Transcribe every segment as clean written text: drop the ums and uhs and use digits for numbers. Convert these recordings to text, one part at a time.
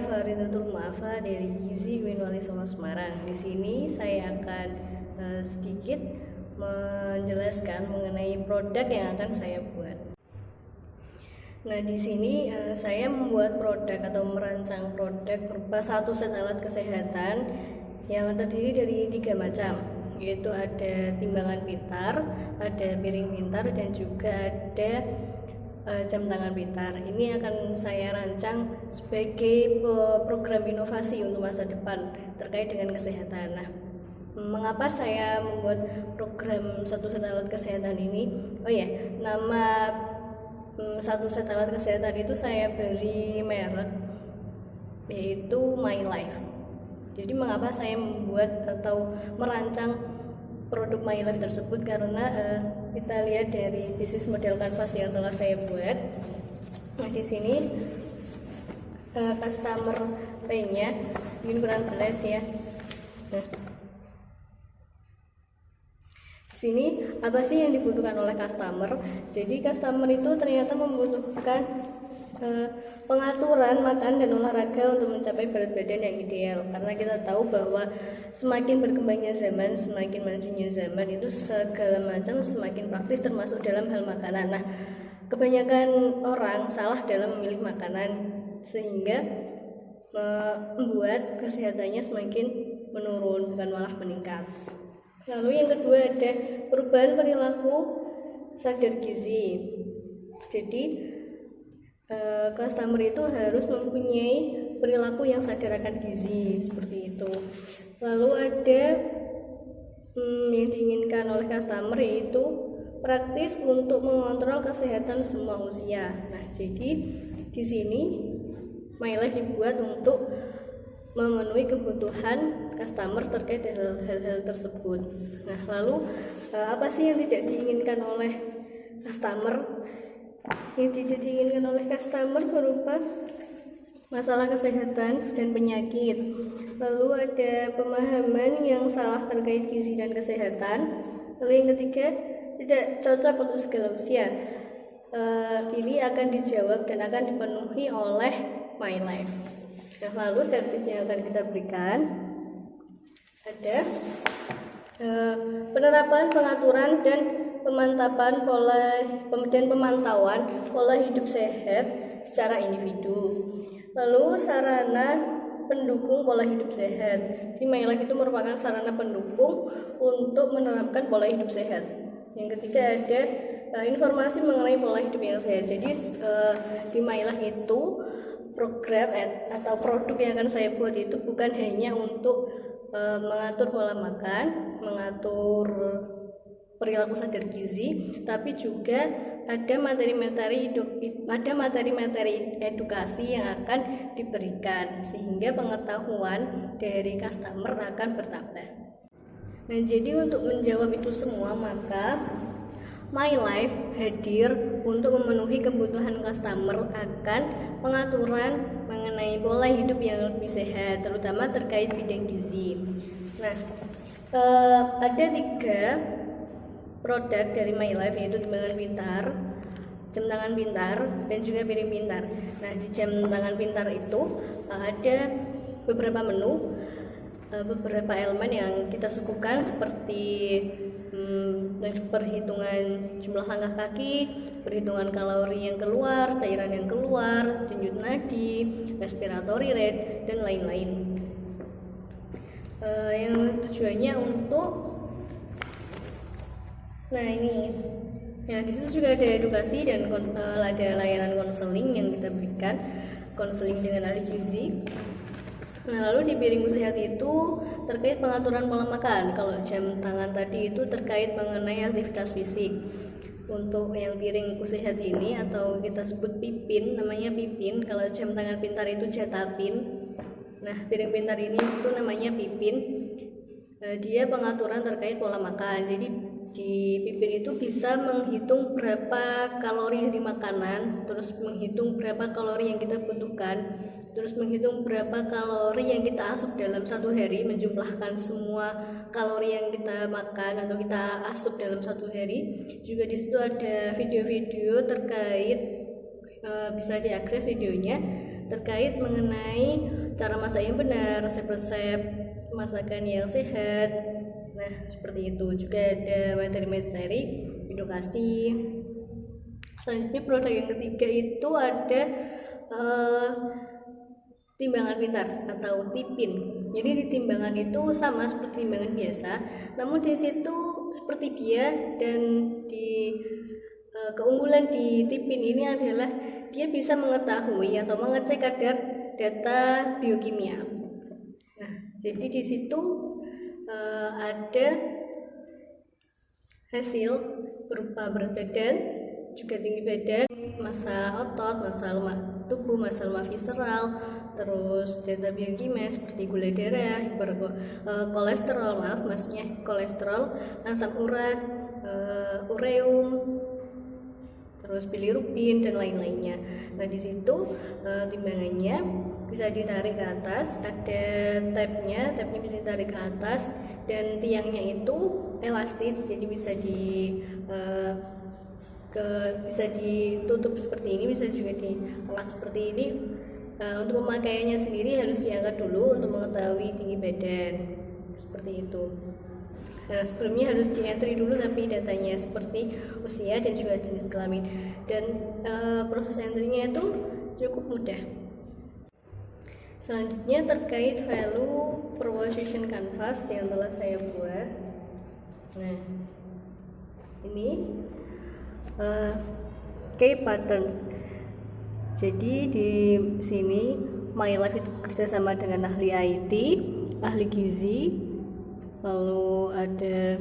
Faridatul Mu'afa dari Gizi Winwali Songo Semarang. Di sini saya akan sedikit menjelaskan mengenai produk yang akan saya buat. Nah, di sini saya membuat produk atau merancang produk berupa satu set alat kesehatan yang terdiri dari 3 macam, yaitu ada timbangan pintar, ada piring pintar, dan juga ada jam tangan pintar. Ini akan saya rancang sebagai program inovasi untuk masa depan terkait dengan kesehatan. Nah, mengapa saya membuat program satu set alat kesehatan ini? Nama satu set alat kesehatan itu saya beri merek, yaitu My Life. Jadi mengapa saya membuat atau merancang produk My Life tersebut? Karena kita lihat dari bisnis model kanvas yang telah saya buat. Nah, di sini customer pay-nya mungkin kurang jelas ya. Nah, di sini apa sih yang dibutuhkan oleh customer? Jadi customer itu ternyata membutuhkan pengaturan makan dan olahraga untuk mencapai berat badan yang ideal, karena kita tahu bahwa semakin berkembangnya zaman, semakin majunya zaman, itu segala macam semakin praktis termasuk dalam hal makanan. Nah, kebanyakan orang salah dalam memilih makanan sehingga membuat kesehatannya semakin menurun bukan malah meningkat. Lalu yang kedua ada perubahan perilaku sadar gizi. Jadi customer itu harus mempunyai perilaku yang sadar akan gizi, seperti itu. Lalu ada yang diinginkan oleh customer, yaitu praktis untuk mengontrol kesehatan semua usia. Nah, jadi di sini My Life dibuat untuk memenuhi kebutuhan customer terkait hal-hal tersebut. Nah, lalu apa sih yang tidak diinginkan oleh customer? Yang tidak diinginkan oleh customer berupa masalah kesehatan dan penyakit. Lalu ada pemahaman yang salah terkait gizi dan kesehatan. Lalu yang ketiga, tidak cocok untuk segala usia. Ini akan dijawab dan akan dipenuhi oleh My Life. Nah, lalu servis yang akan kita berikan ada penerapan, pengaturan, dan pemantauan pola hidup sehat secara individu. Lalu sarana pendukung pola hidup sehat. Di My Life itu merupakan sarana pendukung untuk menerapkan pola hidup sehat. Yang ketiga ada informasi mengenai pola hidup yang sehat. Jadi di My Life itu program atau produk yang akan saya buat itu bukan hanya untuk mengatur pola makan, mengatur perilaku sadar gizi, tapi juga ada materi-materi edukasi yang akan diberikan sehingga pengetahuan dari customer akan bertambah. Nah, jadi untuk menjawab itu semua, maka My Life hadir untuk memenuhi kebutuhan customer akan pengaturan mengenai pola hidup yang lebih sehat, terutama terkait bidang gizi. Nah, ada 3 produk dari My Life, yaitu timbangan pintar, jam tangan pintar, dan juga piring pintar. Nah, di jam tangan pintar itu ada beberapa menu, beberapa elemen yang kita suguhkan seperti perhitungan jumlah langkah kaki, perhitungan kalori yang keluar, cairan yang keluar, denyut nadi, respiratory rate, dan lain-lain. Yang tujuannya untuk di situ juga ada edukasi dan ada layanan konseling yang kita berikan, konseling dengan ahli gizi. Nah, lalu di piring sehat itu terkait pengaturan pola makan. Kalau jam tangan tadi itu terkait mengenai aktivitas fisik. Untuk yang piring sehat ini atau kita sebut pipin, namanya pipin. Kalau jam tangan pintar itu jatapin. Nah, piring pintar ini itu namanya pipin. Dia pengaturan terkait pola makan. Jadi di pipin itu bisa menghitung berapa kalori di makanan, terus menghitung berapa kalori yang kita butuhkan, terus menghitung berapa kalori yang kita asup dalam satu hari, menjumlahkan semua kalori yang kita makan atau kita asup dalam satu hari. Juga di situ ada video-video terkait, bisa diakses videonya terkait mengenai cara masak yang benar, resep-resep masakan yang sehat. Nah, seperti itu. Juga ada materi-materi edukasi. Selanjutnya produk yang ketiga itu ada timbangan pintar atau tipin. Jadi di timbangan itu sama seperti timbangan biasa, namun di situ seperti dia, dan di keunggulan di tipin ini adalah dia bisa mengetahui atau mengecek kadar data biokimia. Nah, jadi di situ ada hasil berupa berat badan, juga tinggi badan, massa otot, massa lemak tubuh, massa lemak visceral, terus data biokimia seperti gula darah, kolesterol, maksudnya kolesterol, asam urat, ureum, terus bilirubin dan lain-lainnya. Nah, di situ timbangannya bisa ditarik ke atas, ada tabnya bisa ditarik ke atas, dan tiangnya itu elastis, jadi bisa bisa ditutup seperti ini, bisa juga diangkat seperti ini. Untuk pemakaiannya sendiri harus diangkat dulu untuk mengetahui tinggi badan, seperti itu. Sebelumnya harus di entry dulu tapi datanya seperti usia dan juga jenis kelamin, dan proses entry-nya itu cukup mudah. Selanjutnya terkait value proposition canvas yang telah saya buat. Nah, ini key pattern. Jadi di sini My Life itu kerjasama dengan ahli IT, ahli gizi, lalu ada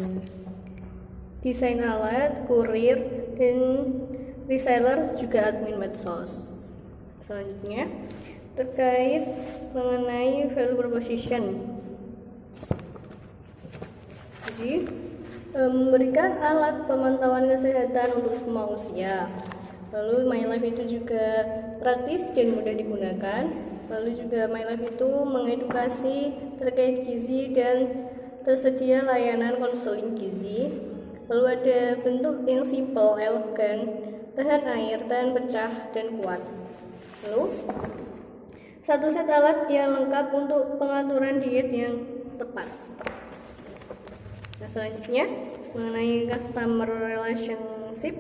desain alat, kurir, dan reseller, juga admin medsos. Selanjutnya terkait mengenai value proposition. Jadi memberikan alat pemantauan kesehatan untuk semua usia. Lalu My Life itu juga praktis dan mudah digunakan. Lalu juga My Life itu mengedukasi terkait gizi dan tersedia layanan konseling gizi. Lalu ada bentuk yang simple, elegan, tahan air, tahan pecah, dan kuat. Lalu satu set alat yang lengkap untuk pengaturan diet yang tepat. Nah, selanjutnya mengenai customer relationship,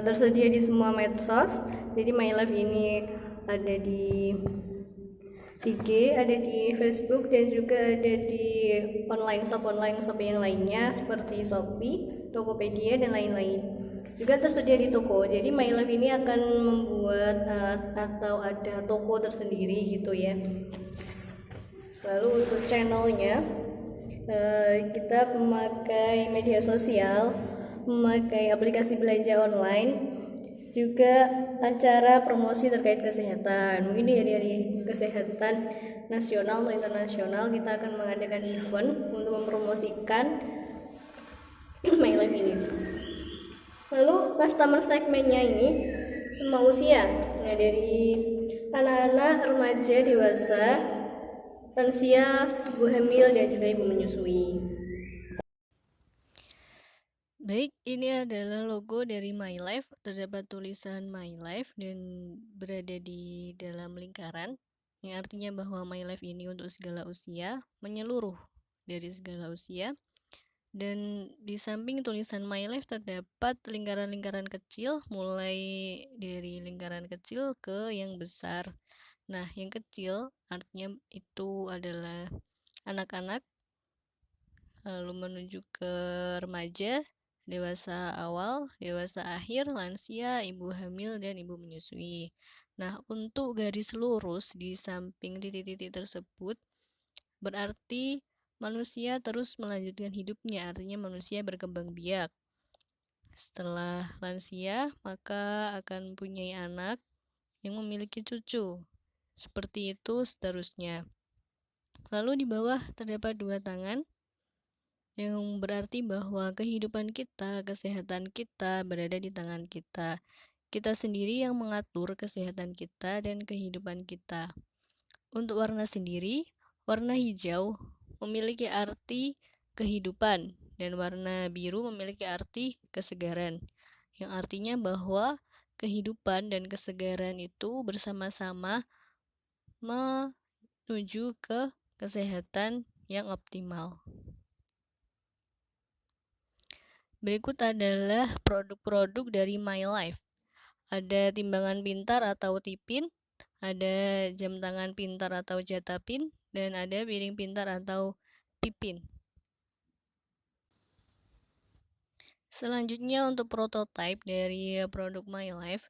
tersedia di semua medsos. Jadi My Life ini ada di IG, ada di Facebook, dan juga ada di online shop yang lainnya seperti Shopee, Tokopedia, dan lain-lain. Juga tersedia di toko. Jadi My Life ini akan membuat atau ada toko tersendiri gitu ya. Lalu untuk channelnya, kita memakai media sosial, memakai aplikasi belanja online, juga acara promosi terkait kesehatan. Mungkin di hari-hari kesehatan nasional atau internasional kita akan mengadakan event untuk mempromosikan My Life ini. Lalu customer segmennya ini semua usia, nah dari anak-anak, remaja, dewasa, lansia, ibu hamil, dan juga ibu menyusui. Baik, ini adalah logo dari My Life. Terdapat tulisan My Life dan berada di dalam lingkaran, yang artinya bahwa My Life ini untuk segala usia, menyeluruh dari segala usia. Dan di samping tulisan My Life terdapat lingkaran-lingkaran kecil, mulai dari lingkaran kecil ke yang besar. Nah, yang kecil artinya itu adalah anak-anak, lalu menuju ke remaja, dewasa awal, dewasa akhir, lansia, ibu hamil, dan ibu menyusui. Nah, untuk garis lurus di samping titik-titik tersebut berarti manusia terus melanjutkan hidupnya, artinya manusia berkembang biak. Setelah lansia, maka akan mempunyai anak yang memiliki cucu. Seperti itu seterusnya. Lalu di bawah terdapat dua tangan, yang berarti bahwa kehidupan kita, kesehatan kita berada di tangan kita. Kita sendiri yang mengatur kesehatan kita dan kehidupan kita. Untuk warna sendiri, warna hijau memiliki arti kehidupan dan warna biru memiliki arti kesegaran, yang artinya bahwa kehidupan dan kesegaran itu bersama-sama menuju ke kesehatan yang optimal. Berikut adalah produk-produk dari My Life. Ada timbangan pintar atau tipin, ada jam tangan pintar atau jatapin, dan ada piring pintar atau pipin. Selanjutnya untuk prototipe dari produk My Life,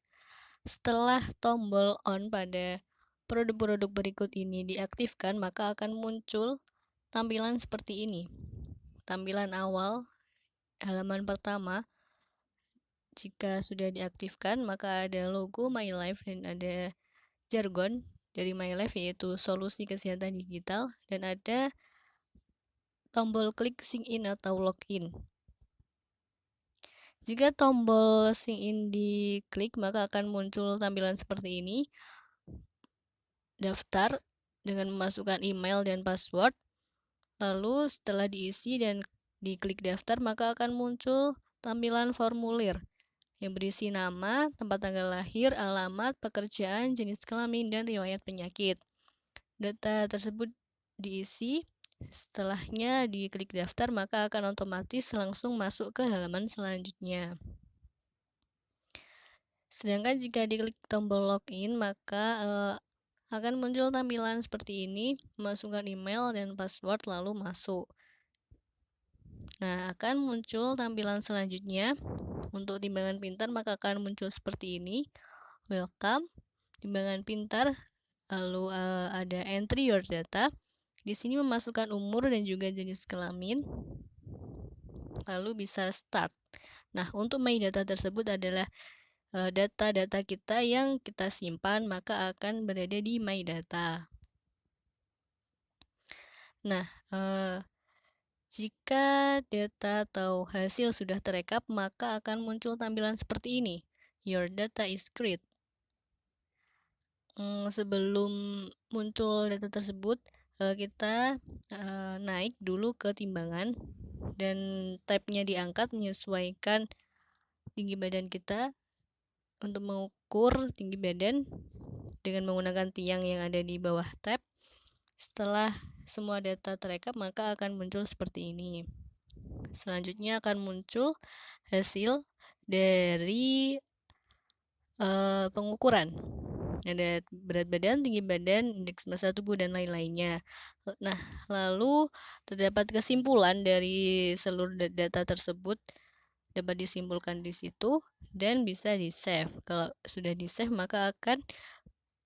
setelah tombol on pada produk-produk berikut ini diaktifkan, maka akan muncul tampilan seperti ini. Tampilan awal halaman pertama, jika sudah diaktifkan, maka ada logo My Life dan ada jargon dari My Life, yaitu solusi kesehatan digital, dan ada tombol klik sign in atau login. Jika tombol sign in diklik, maka akan muncul tampilan seperti ini. Daftar dengan memasukkan email dan password. Lalu setelah diisi dan diklik daftar, maka akan muncul tampilan formulir yang berisi nama, tempat tanggal lahir, alamat, pekerjaan, jenis kelamin, dan riwayat penyakit. Data tersebut diisi. Setelahnya diklik daftar, maka akan otomatis langsung masuk ke halaman selanjutnya. Sedangkan jika diklik tombol login, maka akan muncul tampilan seperti ini, masukkan email dan password lalu masuk. Nah, akan muncul tampilan selanjutnya. Untuk timbangan pintar, maka akan muncul seperti ini. Welcome, timbangan pintar, lalu ada entry your data. Di sini memasukkan umur dan juga jenis kelamin, lalu bisa start. Nah, untuk My Data tersebut adalah data-data kita yang kita simpan, maka akan berada di My Data. Nah, jika data atau hasil sudah terekap, maka akan muncul tampilan seperti ini. Your data is great. Sebelum muncul data tersebut, kita naik dulu ke timbangan dan tab-nya diangkat menyesuaikan tinggi badan kita. Untuk mengukur tinggi badan dengan menggunakan tiang yang ada di bawah tab. Setelah semua data terekap, maka akan muncul seperti ini. Selanjutnya akan muncul hasil dari pengukuran. Ada berat badan, tinggi badan, indeks massa tubuh, dan lain-lainnya. Nah, lalu terdapat kesimpulan dari seluruh data tersebut dapat disimpulkan di situ dan bisa di-save. Kalau sudah di-save, maka akan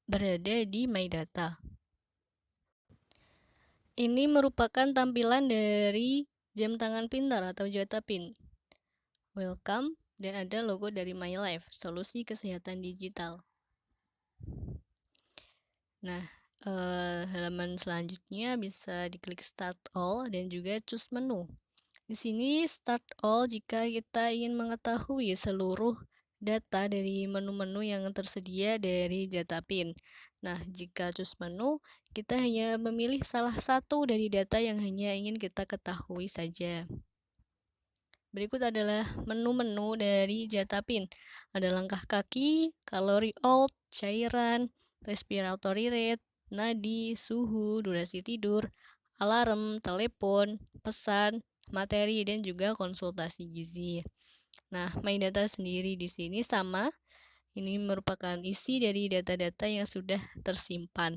berada di My Data. Ini merupakan tampilan dari jam tangan pintar atau jatapin. Welcome, dan ada logo dari My Life, solusi kesehatan digital. Nah, halaman selanjutnya bisa diklik Start All dan juga Choose Menu. Di sini Start All jika kita ingin mengetahui seluruh data dari menu-menu yang tersedia dari Jatapin. Nah, jika Choose Menu, kita hanya memilih salah satu dari data yang hanya ingin kita ketahui saja. Berikut adalah menu-menu dari Jatapin. Ada langkah kaki, kalori out, cairan, respiratory rate, nadi, suhu, durasi tidur, alarm, telepon, pesan, materi, dan juga konsultasi gizi. Nah, My Data sendiri di sini sama. Ini merupakan isi dari data-data yang sudah tersimpan.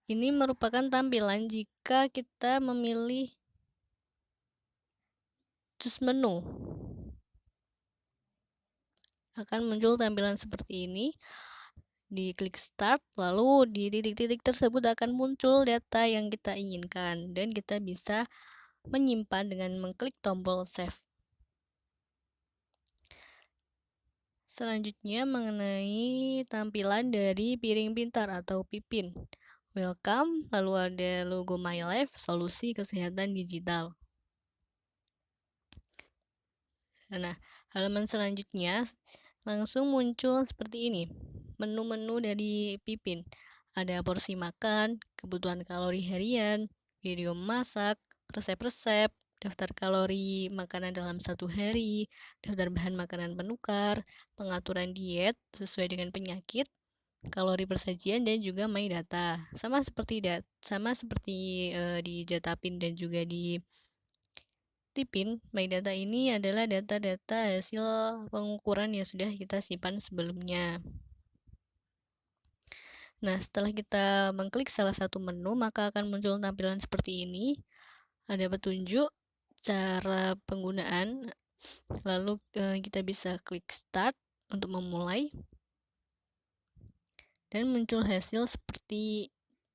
Ini merupakan tampilan jika kita memilih Choose Menu. Akan muncul tampilan seperti ini. Diklik Start, lalu di titik-titik tersebut akan muncul data yang kita inginkan, dan kita bisa menyimpan dengan mengklik tombol Save. Selanjutnya mengenai tampilan dari piring pintar atau pipin. Welcome, lalu ada logo My Life, solusi kesehatan digital. Nah, halaman selanjutnya langsung muncul seperti ini. Menu-menu dari Pipin. Ada porsi makan, kebutuhan kalori harian, video masak, resep-resep, daftar kalori makanan dalam satu hari, daftar bahan makanan penukar, pengaturan diet sesuai dengan penyakit, kalori persajian, dan juga My Data. Sama seperti di Jetapin dan juga di Tipin, My Data ini adalah data-data hasil pengukuran yang sudah kita simpan sebelumnya. Nah, setelah kita mengklik salah satu menu, maka akan muncul tampilan seperti ini. Ada petunjuk, cara penggunaan, lalu kita bisa klik start untuk memulai, dan muncul hasil seperti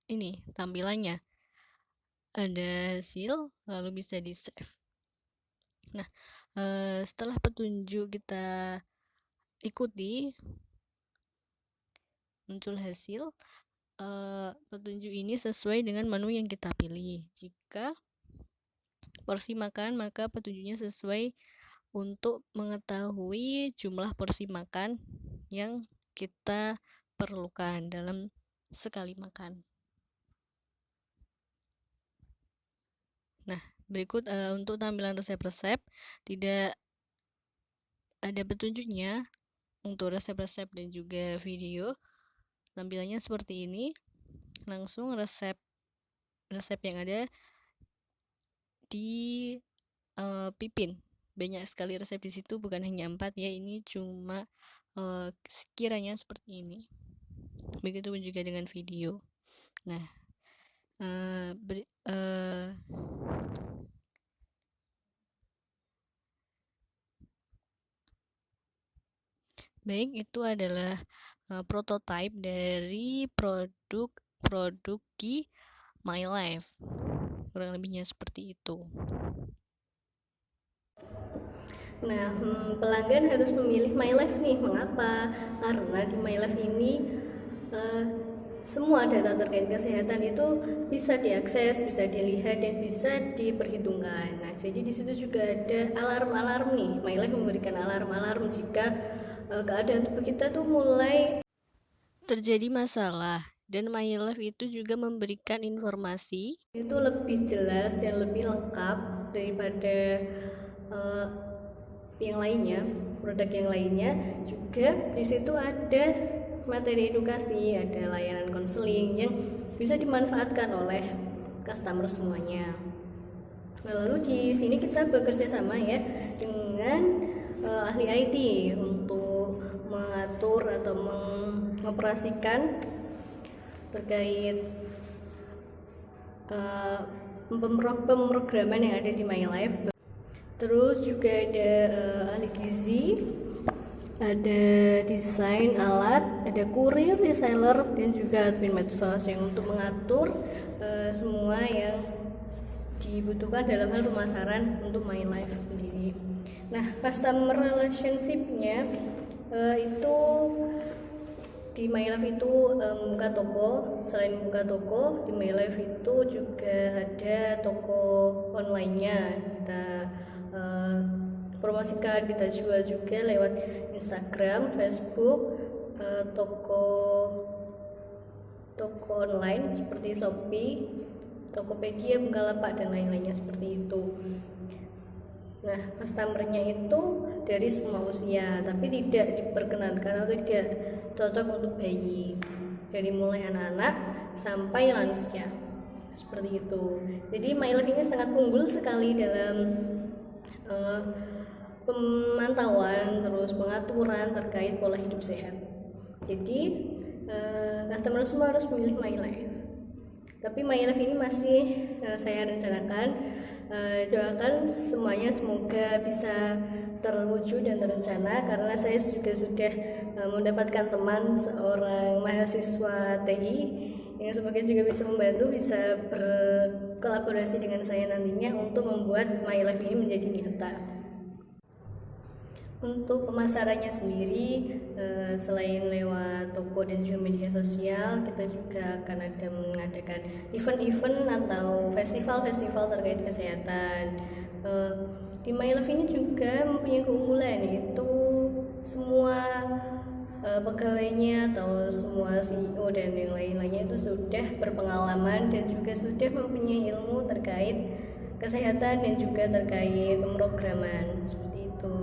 ini tampilannya. Ada hasil, lalu bisa di save. Nah, setelah petunjuk kita ikuti, muncul hasil. Petunjuk ini sesuai dengan menu yang kita pilih. Jika porsi makan, maka petunjuknya sesuai untuk mengetahui jumlah porsi makan yang kita perlukan dalam sekali makan. Nah, berikut untuk tampilan resep-resep, tidak ada petunjuknya untuk resep-resep dan juga video. Tampilannya seperti ini, langsung resep yang ada di Pipin. Banyak sekali resep di situ, bukan hanya 4 ya, ini cuma sekiranya seperti ini. Begitupun juga dengan video. Nah, baik, itu adalah prototipe dari produk My Life. Kurang lebihnya seperti itu. Nah, pelanggan harus memilih My Life nih. Mengapa? Karena di My Life ini semua data terkait kesehatan itu bisa diakses, bisa dilihat, dan bisa diperhitungkan. Nah, jadi di situ juga ada alarm-alarm nih. My Life memberikan alarm-alarm jika keadaan tubuh kita tuh mulai terjadi masalah. Dan My Life itu juga memberikan informasi itu lebih jelas dan lebih lengkap daripada yang lainnya, produk yang lainnya. Juga di situ ada materi edukasi, ada layanan konseling yang bisa dimanfaatkan oleh customer semuanya. Lalu di sini kita bekerja sama ya dengan ahli IT untuk mengatur atau mengoperasikan terkait pemrograman yang ada di My Life. Terus juga ada ahli gizi, ada desain alat, ada kurir, reseller, dan juga admin medsos yang untuk mengatur semua yang dibutuhkan dalam hal pemasaran untuk My Life sendiri. Nah, customer relationship-nya itu di My Life itu membuka toko. Selain membuka toko, di My Life itu juga ada toko online-nya. Kita promosikan, kita jual juga lewat Instagram, Facebook, toko online seperti Shopee, Tokopedia, Bukalapak, dan lain-lainnya seperti itu. Nah, customernya itu dari semua usia, tapi tidak diperkenankan atau tidak cocok untuk bayi, dari mulai anak-anak sampai lansia, seperti itu. Jadi My Life ini sangat unggul sekali dalam pemantauan, terus pengaturan terkait pola hidup sehat. Jadi customer semua harus memilih My Life. Tapi My Life ini masih saya rencanakan. Doakan semuanya semoga bisa terwujud dan terencana, karena saya juga sudah mendapatkan teman seorang mahasiswa TI yang semoga juga bisa membantu, bisa berkolaborasi dengan saya nantinya untuk membuat My Life ini menjadi nyata. Untuk pemasarannya sendiri, selain lewat toko dan juga media sosial, kita juga akan ada mengadakan event-event atau festival-festival terkait kesehatan. Di My Life ini juga mempunyai keunggulan, yaitu semua pegawainya atau semua CEO dan yang lain-lainnya itu sudah berpengalaman dan juga sudah mempunyai ilmu terkait kesehatan dan juga terkait pemrograman seperti itu.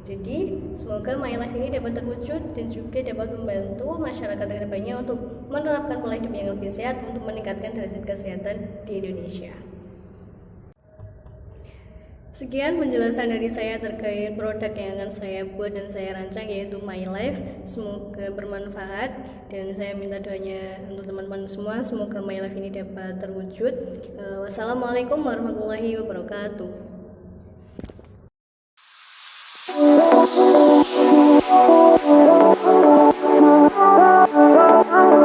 Jadi semoga My Life ini dapat terwujud dan juga dapat membantu masyarakat kedepannya untuk menerapkan pola hidup yang lebih sehat untuk meningkatkan derajat kesehatan di Indonesia. Sekian penjelasan dari saya terkait produk yang akan saya buat dan saya rancang, yaitu My Life. Semoga bermanfaat dan saya minta doanya untuk teman-teman semua, semoga My Life ini dapat terwujud. Wassalamualaikum warahmatullahi wabarakatuh.